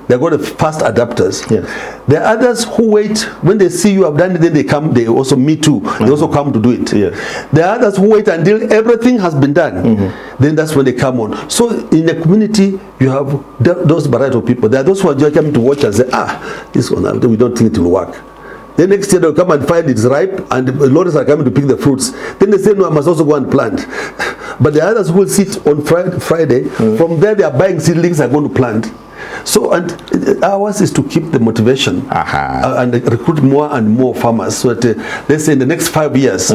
They're got the fast adapters. Yes. There are others who wait when they see you have done it, then they come. They also me too. They also come to do it. Yes. There are others who wait until everything has been done. Then that's when they come on. So in the community, you have those variety of people. There are those who are just coming to watch and say, this one we don't think it will work. The next year they'll come and find it's ripe, and the lorries are coming to pick the fruits. Then they say, no, I must also go and plant. But the others who will sit on Friday, from there they are buying seedlings and are going to plant. So, and ours is to keep the motivation and recruit more and more farmers. So that, let's say in the next 5 years,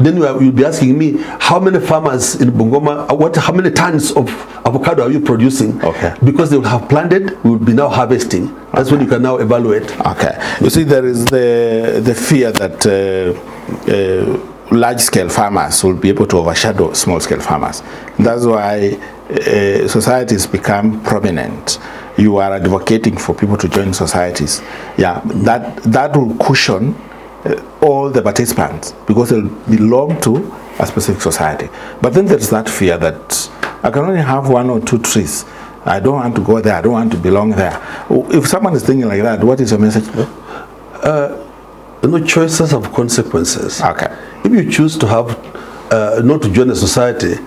then you'll be asking me, how many farmers in Bungoma, how many tons of avocado are you producing? Okay. Because they will have planted, we will be now harvesting. That's when you can now evaluate. Okay. You see, there is the fear that large-scale farmers will be able to overshadow small-scale farmers. That's why societies become prominent. You are advocating for people to join societies. Yeah, that will cushion all the participants because they'll belong to a specific society. But then there's that fear that I can only have 1 or 2 trees. I don't want to go there. I don't want to belong there. If someone is thinking like that, what is your message? Choices have consequences. Okay. If you choose to have not to join a society,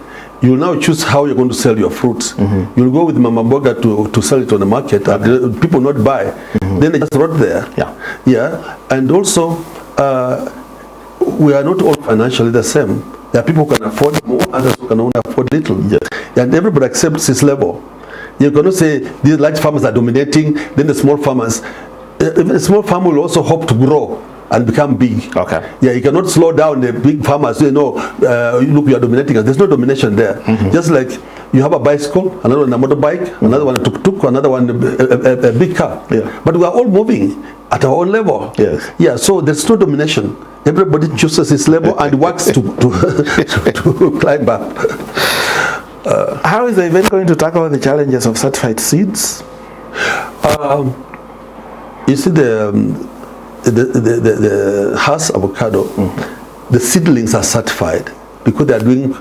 you will now choose how you're going to sell your fruits. You'll go with Mama Mboga to sell it on the market, and people not buy. Then they just rot there. Yeah. And also, we are not all financially the same. There are people who can afford more, others who can only afford little. Yes. And everybody accepts his level. You cannot say these large farmers are dominating, then the small farmers. Even a small farmer will also hope to grow and become big. Okay. Yeah, you cannot slow down the big farmers. Look, you are dominating us. There's no domination there. Just like you have a bicycle, another one a motorbike, another one a tuk-tuk, another one a big car. Yeah. But we are all moving at our own level. Yes. Yeah, so there's no domination. Everybody chooses his level and works to climb up. How is the event going to tackle the challenges of certified seeds? You see, the Hass avocado, the seedlings are certified because they are doing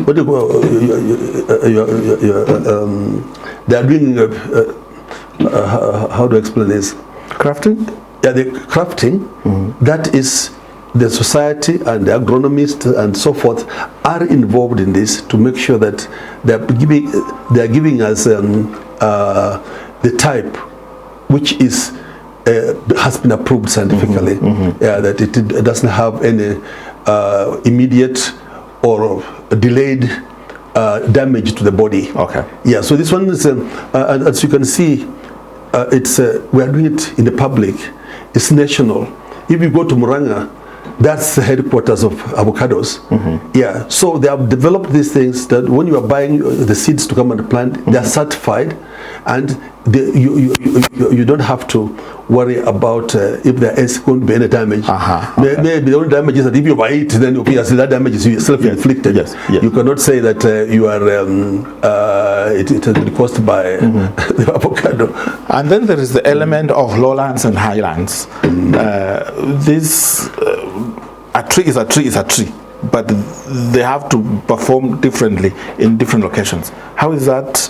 what do you call they are doing how to explain this? Crafting? Yeah, the crafting. That is the society and the agronomists and so forth are involved in this to make sure that they are giving us the type which is has been approved scientifically. Yeah, that it doesn't have any immediate or delayed damage to the body. Okay. Yeah. So this one is, as you can see, it's we are doing it in the public. It's national. If you go to Muranga, that's the headquarters of avocados. Yeah. So they have developed these things that when you are buying the seeds to come and plant, they are certified, and you don't have to worry about if there is going to be any damage. Okay. Maybe the only damage is that if you buy it, then obviously that damage is self-inflicted. Yes. You cannot say that you are it has been caused by the avocado. And then there is the element of lowlands and highlands. A tree is a tree is a tree, but they have to perform differently in different locations. How is that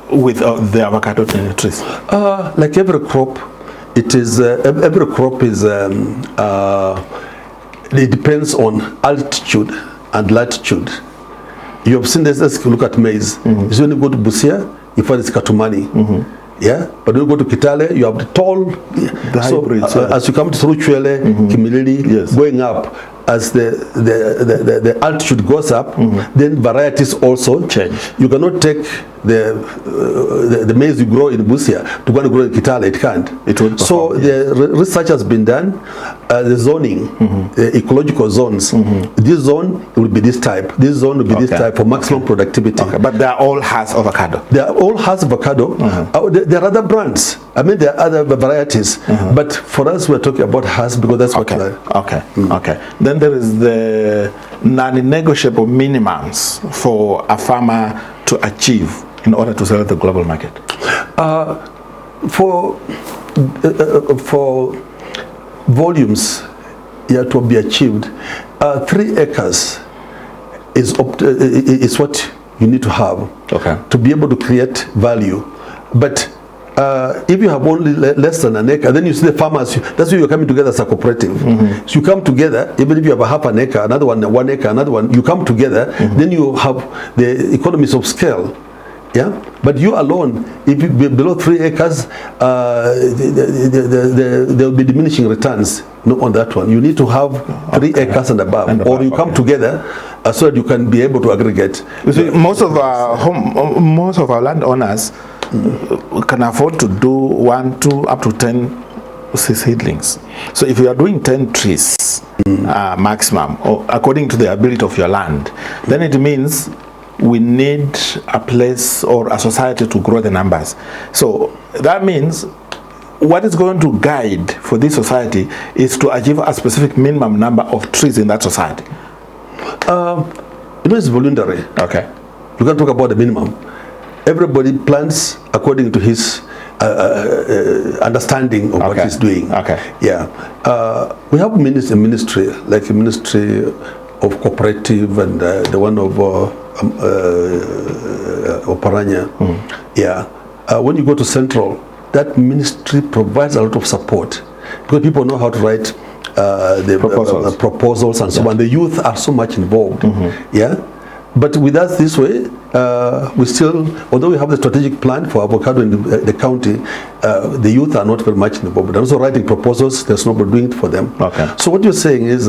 with the avocado trees? Like every crop, it is every crop is it depends on altitude and latitude. You have seen this. Let's look at maize. So when you go to Busia, you find it's Katumani. Yeah, but when you go to Kitale, you have the tall. The hybrids, as you come through Chwele, Kimilili, going up, as the altitude goes up, then varieties also change. You cannot take the maize you grow in Busia to go and grow in Kitale. It can't. It won't. So the research has been done. The zoning, the ecological zones. This zone will be this type. This zone will be this type for maximum productivity. But they are all Hass avocado. They are all Hass avocado. There are other brands. I mean, there are other varieties. But for us, we're talking about Hass because that's what. Okay. Then there is the non-negotiable minimums for a farmer to achieve in order to sell at the global market. For volumes to be achieved, 3 acres is what you need to have to be able to create value. But if you have only less than an acre, then you see the farmers, that's why you're coming together as a cooperative. So you come together, even if you have a half an acre, another one, 1 acre, another one, you come together, then you have the economies of scale. Yeah, but you alone, if you below 3 acres, there will be diminishing returns on that one. You need to have 3 acres and above, or you come together so that you can be able to aggregate. You see, most of our landowners can afford to do 1, 2, up to 10 seedlings. So if you are doing 10 trees maximum, or according to the ability of your land, then it means we need a place or a society to grow the numbers. So that means what is going to guide for this society is to achieve a specific minimum number of trees in that society. It's voluntary. Okay. You can talk about the minimum. Everybody plants according to his understanding of what he's doing. Okay. Yeah. We have ministry, like a ministry of cooperative and the one of Oparanya. Yeah. When you go to Central, that ministry provides a lot of support because people know how to write the proposals and so on. The youth are so much involved. Yeah. But with us this way, we still, although we have the strategic plan for avocado in the county, the youth are not very much involved. They're also writing proposals, there's nobody doing it for them. Okay. So what you're saying is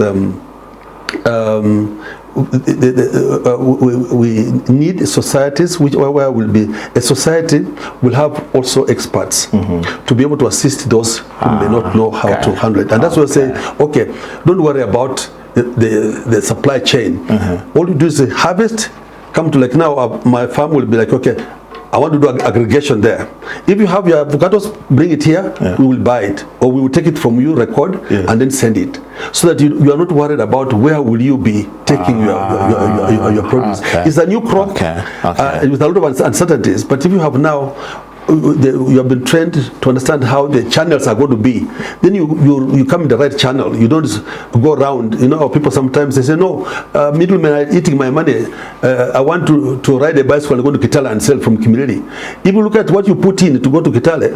we need societies where will be a society will have also experts to be able to assist those who may not know how to handle it. And that's why I say, okay, don't worry about the supply chain. All you do is harvest, come to like now, my farm will be like, okay, I want to do aggregation there. If you have your avocados, bring it here, we will buy it. Or we will take it from you, record, and then send it. So that you are not worried about where will you be taking your produce. It's a new crop with a lot of uncertainties. But if you have now, you have been trained to understand how the channels are going to be, then you come in the right channel. You don't go around. You know, people sometimes they say, no, middlemen are eating my money. I want to ride a bicycle and go to Kitale and sell from Kimilili. If you look at what you put in to go to Kitale,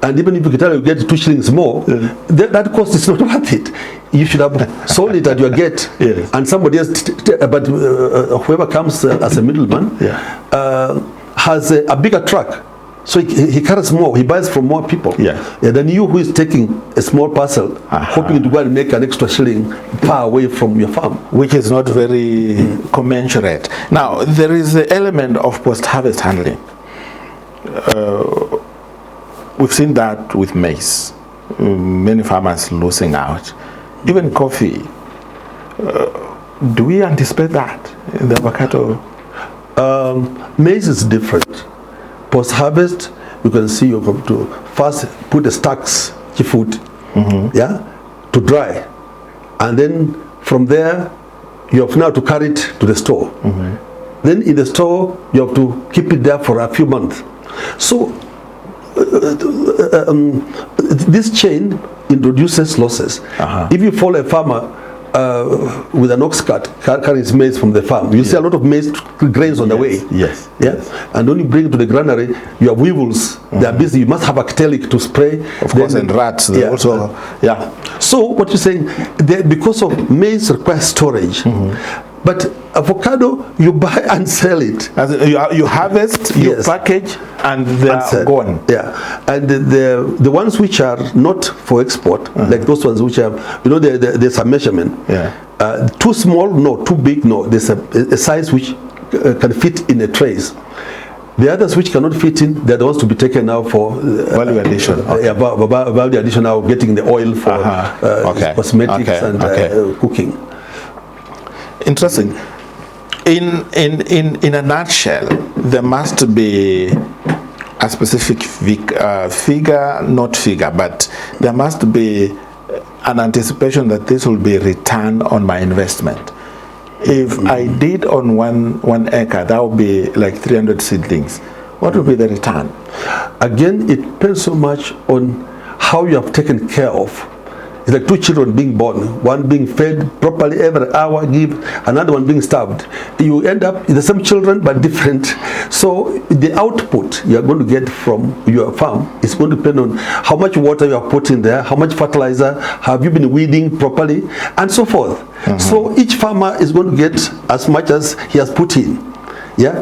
and even if Kitale you get 2 shillings more, that cost is not worth it. You should have sold it at your gate, and somebody else, but whoever comes as a middleman has a bigger truck. So he carries more, he buys from more people. Than you who is taking a small parcel, hoping to go and make an extra shilling far away from your farm. Which is not very commensurate. Now, there is the element of post-harvest handling. We've seen that with maize. Many farmers losing out. Even coffee. Do we anticipate that in the avocado? Maize is different. Post-harvest, you can see you have to first put the stacks, food, to dry. And then from there, you have now to carry it to the store. Then in the store, you have to keep it there for a few months. So this chain introduces losses. If you follow a farmer with an ox cart carrying his maize from the farm, you see a lot of maize grains on the way. And when you bring it to the granary, you have weevils. They are busy. You must have acrylic to spray. Of course, and rats. Also, So what you're saying, because of maize requires storage. But avocado, you buy and sell it. You harvest, you package, and they are gone. And the ones which are not for export, like those ones which are, there's a measurement. Too small, no. Too big, no. There's a size which can fit in a trays. The others which cannot fit in, they're the ones to be taken now for value addition. Value addition now, getting the oil for cosmetics and cooking. Interesting. In a nutshell, there must be a specific figure, but there must be an anticipation that this will be return on my investment. If I did on one acre, that would be like 300 seedlings. What would be the return? Again, it depends so much on how you have taken care of. It's like 2 children being born, one being fed properly every hour, another one being starved. You end up with the same children but different. So the output you are going to get from your farm is going to depend on how much water you have put in there, how much fertilizer, have you been weeding properly, and so forth. So each farmer is going to get as much as he has put in.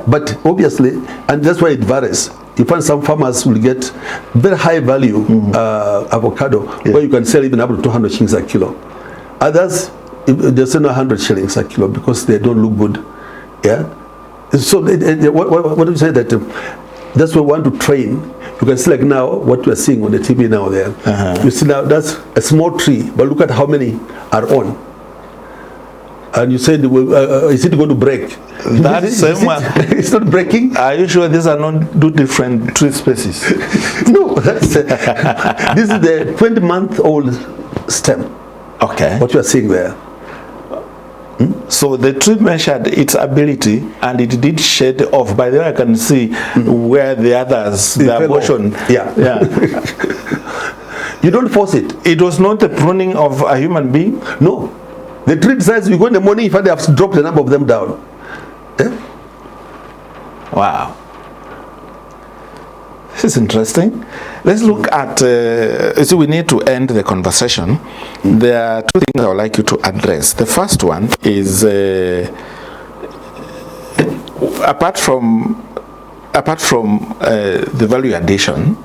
But obviously, and that's why it varies. You find some farmers will get very high value avocado, where you can sell even up to 200 shillings a kilo. Others, they sell 100 shillings a kilo because they don't look good. So what do you say that? That's what we want to train. You can see like now what you are seeing on the TV now there. You see now that's a small tree, but look at how many are on. And you said, is it going to break? That same one. It's not breaking. Are you sure these are not two different tree species? No, this is the 20-month-old stem. Okay. What you are seeing there. So the tree measured its ability and it did shed off. By the way, I can see where the others, the abortion. Yeah. You don't force it. It was not the pruning of a human being? No. The tree decides you go in the morning, if they have dropped the number of them down. Wow. This is interesting. Let's look at, so we need to end the conversation. There are two things I would like you to address. The first one is, apart from the value addition,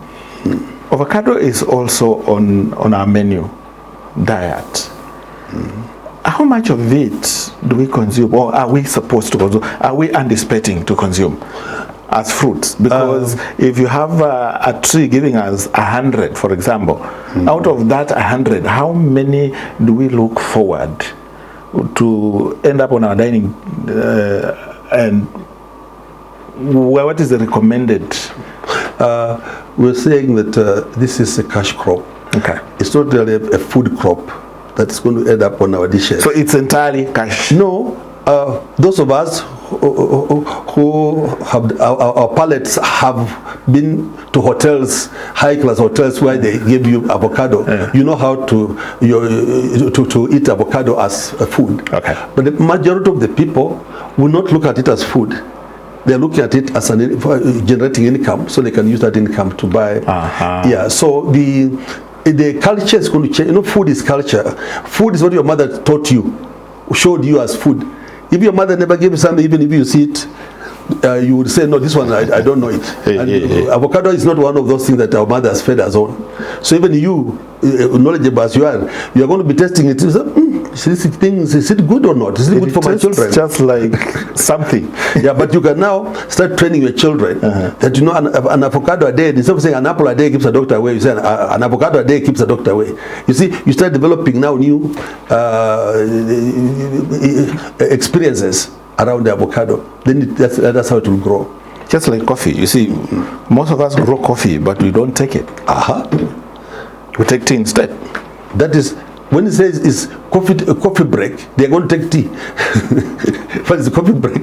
avocado is also on our menu diet. How much of it do we consume, or are we supposed to consume? Are we anticipating to consume as fruits? Because if you have a tree giving us 100, for example, out of that 100, how many do we look forward to end up on our dining? And what is the recommended? We're saying that this is a cash crop. Okay. It's not really a food crop that's going to end up on our dishes. So it's entirely cash? No. Those of us who have our palates have been to hotels, high-class hotels where they give you avocado. You know how to eat avocado as a food. Okay. But the majority of the people will not look at it as food. They're looking at it as generating income, so they can use that income to buy. Yeah. So the culture is going to change. You know, food is culture. Food is what your mother taught you, showed you as food. If your mother never gave you something, even if you see it, you would say, no, this one, I don't know it. Avocado is not one of those things that our mother has fed us on. So even you, knowledgeable as you are going to be testing it. Is it good or not? Is it good for my children? Just like something. Yeah, but you can now start training your children that, you know, an avocado a day, instead of saying an apple a day keeps a doctor away, you say an avocado a day keeps a doctor away. You see, you start developing now new experiences around the avocado. Then that's how it will grow. Just like coffee. You see, most of us grow coffee, but we don't take it. We take tea instead. That is, when it says it's a coffee break, they're going to take tea. But it's a coffee break.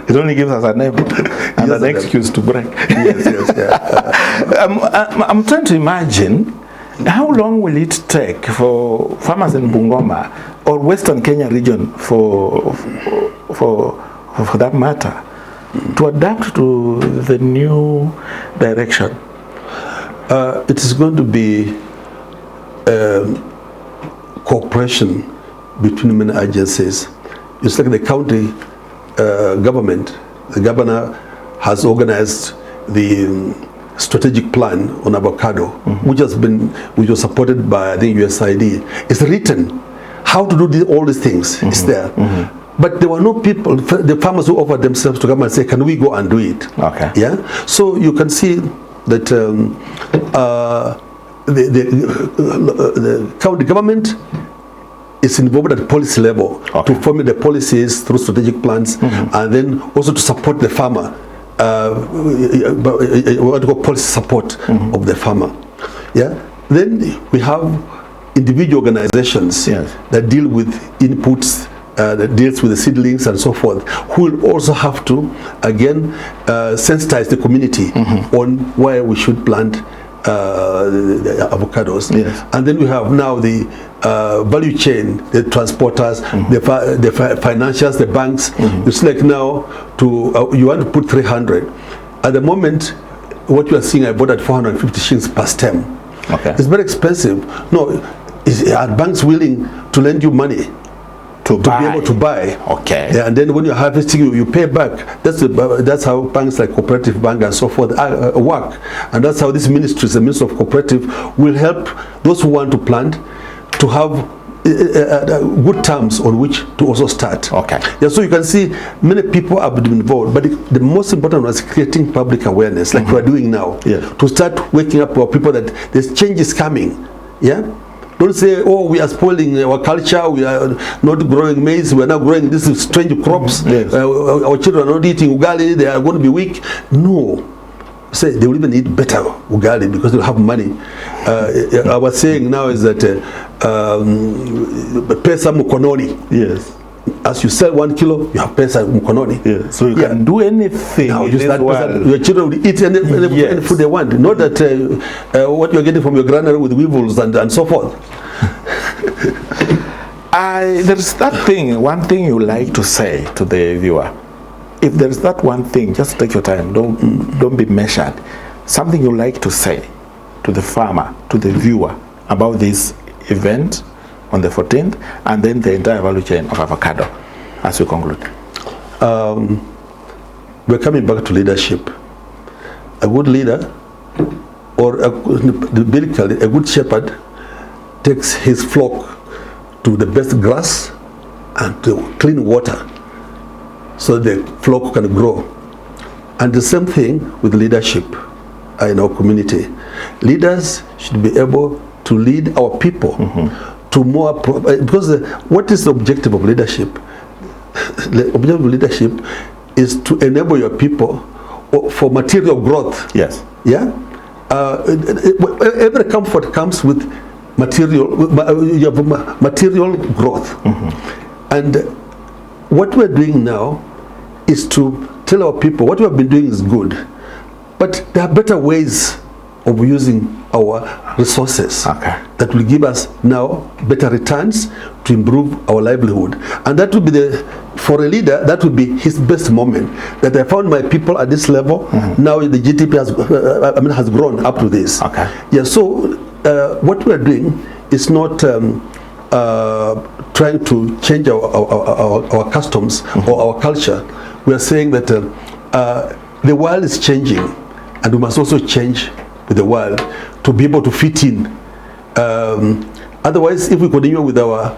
It only gives us a name and an excuse to break. Yes, yeah. I'm trying to imagine how long will it take for farmers in Bungoma or Western Kenya region, for that matter, to adapt to the new direction? It is going to be cooperation between many agencies. It's like the county government. The governor has organized the strategic plan on avocado, which was supported by the USAID. It's written how to do all these things. It's there. But there were no people, the farmers who offered themselves to come and say, can we go and do it? Okay. Yeah. So you can see that the county government is involved at policy level to formulate the policies through strategic plans, and then also to support the farmer. What we call policy support of the farmer. Yeah. Then we have individual organizations that deal with inputs, that deals with the seedlings and so forth, who will also have to again sensitize the community on where we should plant the avocados. And then we have now the value chain, the transporters, the financials, the banks. It's like now you want to put 300. At the moment, what you are seeing, I bought at 450 shillings per stem. It's very expensive. No, are banks willing to lend you money to be able to buy? Yeah, and then when you're harvesting, you pay back. That's how banks like Cooperative Bank and so forth work. And that's how this ministry, the Ministry of Cooperative, will help those who want to plant to have good terms on which to also start. Okay. Yeah, so you can see many people have been involved, but the most important was creating public awareness, like we're doing now. Yeah. To start waking up our people that this change is coming. Yeah. Don't say, oh, we are spoiling our culture, we are not growing maize, we are not growing this is strange crops, Yes. Our children are not eating ugali, they are going to be weak. No. Say they will even eat better ugali because they'll have money. Our saying now is that pesa mkononi. Yes. As you sell 1 kilo, you have pesa mkononi. Yeah. So you can do anything. Now in use this that world. pesa, your children will eat any Yes. food they want. Not that what you're getting from your granary with weevils and so forth. There's that thing, one thing you like to say to the viewer. If there's that one thing, just take your time. Don't be measured. Something you like to say to the farmer, to the viewer about this event on the 14th, and then the entire value chain of avocado as we conclude. We're coming back to leadership. A good leader, or biblically, a good shepherd takes his flock to the best grass and to clean water so the flock can grow. And the same thing with leadership in our community. Leaders should be able to lead our people to more, because what is the objective of leadership? The objective of leadership is to enable your people for material growth. Yes. Yeah. Every comfort comes with material. You have material growth, and what we're doing now is to tell our people what we have been doing is good, but there are better ways of using our resources that will give us now better returns to improve our livelihood. And that will be for a leader, that will be his best moment, that I found my people at this level. Now the GDP has grown up to this. Yeah, so what we are doing is not trying to change our customs or our culture. We are saying that the world is changing, and we must also change with the world to be able to fit in. Otherwise, if we continue with our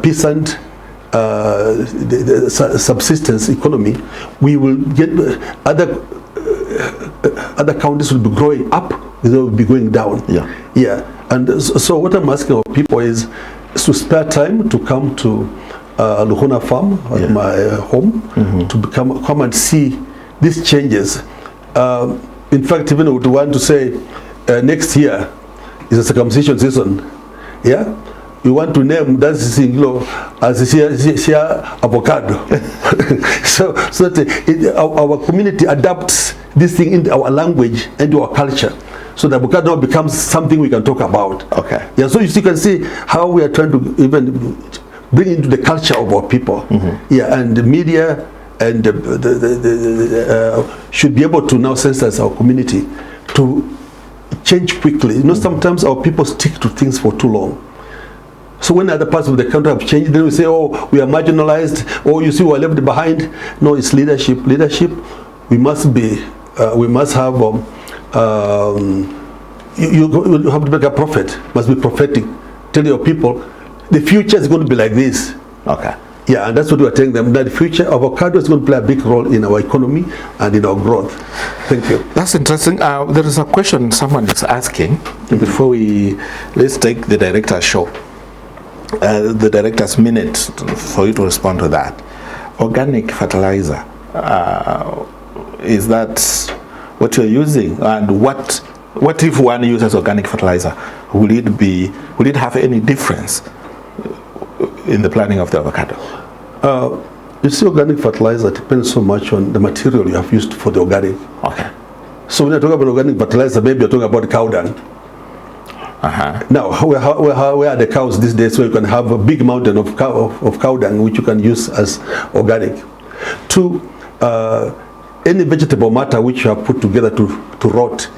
peasant the subsistence economy, we will get other countries will be growing up, they will be going down. Yeah. And so what I'm asking of people is to spare time to come to Luhuna farm, at my home, to come and see these changes. In fact, even we want to say next year is a circumcision season. Yeah, we want to name that thing as Avocado. so that our community adapts this thing into our language and our culture, so that avocado becomes something we can talk about. Yeah, so you can see how we are trying to even bring into the culture of our people. Yeah, and the media and should be able to now sensitize our community to change quickly. You know, sometimes our people stick to things for too long. So when other parts of the country have changed, then we say, oh, we are marginalized, or you see, we are left behind. No, it's leadership. Leadership, we must be, we must have, you have to make a prophet, must be prophetic. Tell your people, the future is going to be like this. Yeah, and that's what we are telling them, that the future of avocado is going to play a big role in our economy and in our growth. Thank you. That's interesting. There is a question someone is asking. Before let's take the director's show, the director's minute for you to respond to that. Organic fertilizer, is that what you're using? And what if one uses organic fertilizer? Will it have any difference in the planning of the avocado? You see, organic fertilizer depends so much on the material you have used for the organic. So when you're talking about organic fertilizer, maybe you're talking about cow dung. Now, where are the cows these days, so you can have a big mountain of cow dung which you can use as organic? Two, any vegetable matter which you have put together to rot,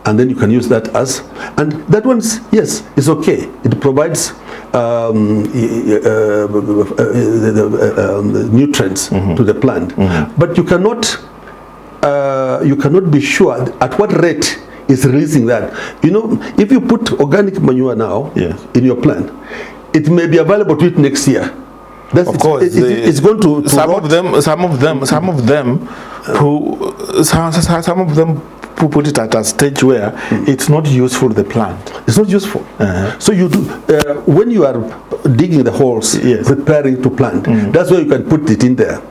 and then you can use that as, and that one's, yes, it's okay. It provides nutrients to the plant, but you cannot be sure at what rate is releasing that. You know, if you put organic manure now in your plant, it may be available to it next year. That's, of course, it's going to some rot. of them who put it at a stage where it's not useful to the plant. It's not useful. So you do when you are digging the holes, Yes. preparing to plant. That's where you can put it in there.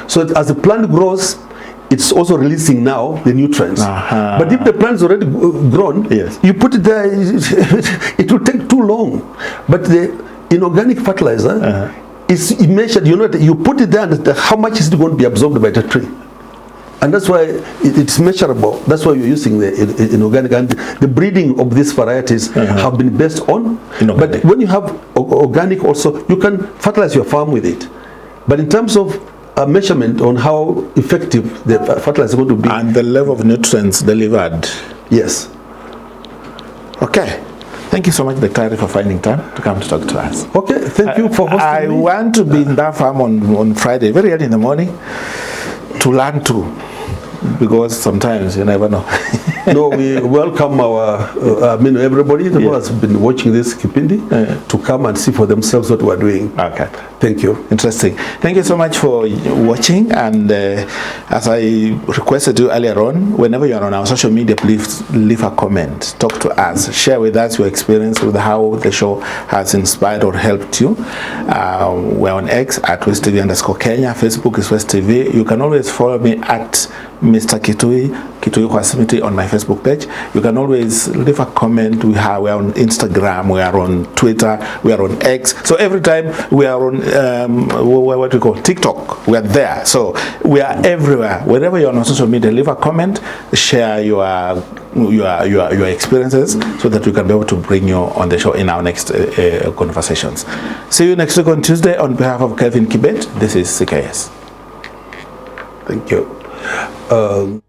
So as the plant grows, it's also releasing now the nutrients. But if the plant is already grown, Yes. you put it there, it will take too long. But the inorganic fertilizer is measured. You know, you put it there, and how much is it going to be absorbed by the tree? And that's why it's measurable. That's why you're using the inorganic. And the breeding of these varieties have been based on inorganic. But when you have organic also, you can fertilize your farm with it. But in terms of a measurement on how effective the fertilizer is going to be. And the level of nutrients delivered. Yes. Okay. Thank you so much, Dr. for finding time to come to talk to us. Okay, thank you for hosting I me. want to be in that farm on Friday, very early in the morning, to learn too, because sometimes you never know. No, we welcome everybody who has been watching this Kipindi to come and see for themselves what we're doing. Okay. Thank you. Interesting. Thank you so much for watching, and as I requested you earlier on, whenever you're on our social media, please leave a comment, talk to us, share with us your experience with how the show has inspired or helped you. We're on X at WestTV_Kenya, Facebook is West TV. You can always follow me at Mr. Kitui Kwasimiti on my Facebook page. You can always leave a comment. We are on Instagram, we are on Twitter, we are on X. So every time we are on what we call TikTok, we are there. So we are everywhere. Wherever you're on social media, leave a comment, share your experiences, so that we can be able to bring you on the show in our next conversations. See you next week on Tuesday. On behalf of Kelvin Kibet, this is CKS. Thank you.